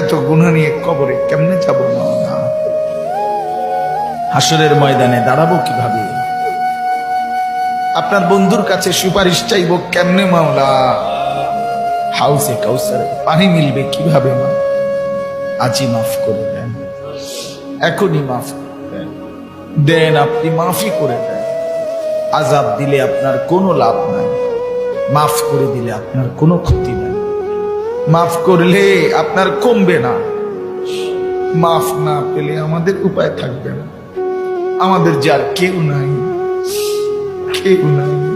এত গুনাহ নিয়ে কবরে কেমনে যাব না? হাসরের ময়দানে দাঁড়াবো কিভাবে? আপনার বন্ধুর কাছে সুপারিশ চাইবো কেমনে মাওলা? হাউসে কাউসারে পানি মিলবে কিভাবে? মা আজই মাফ করে দেন, এখনই মাফ করে দেন, দেন আপনি মাফই করে দেন। আযাব দিলে আপনার কোনো লাভ নাই, মাফ করে দিলে আপনার কোনো ক্ষতি নাই। মাফ করলে আপনার কমবে না, মাফ না পেলে আমাদের উপায় থাকবে না। আমাদের যার কেউ নাই, কেউ নাই।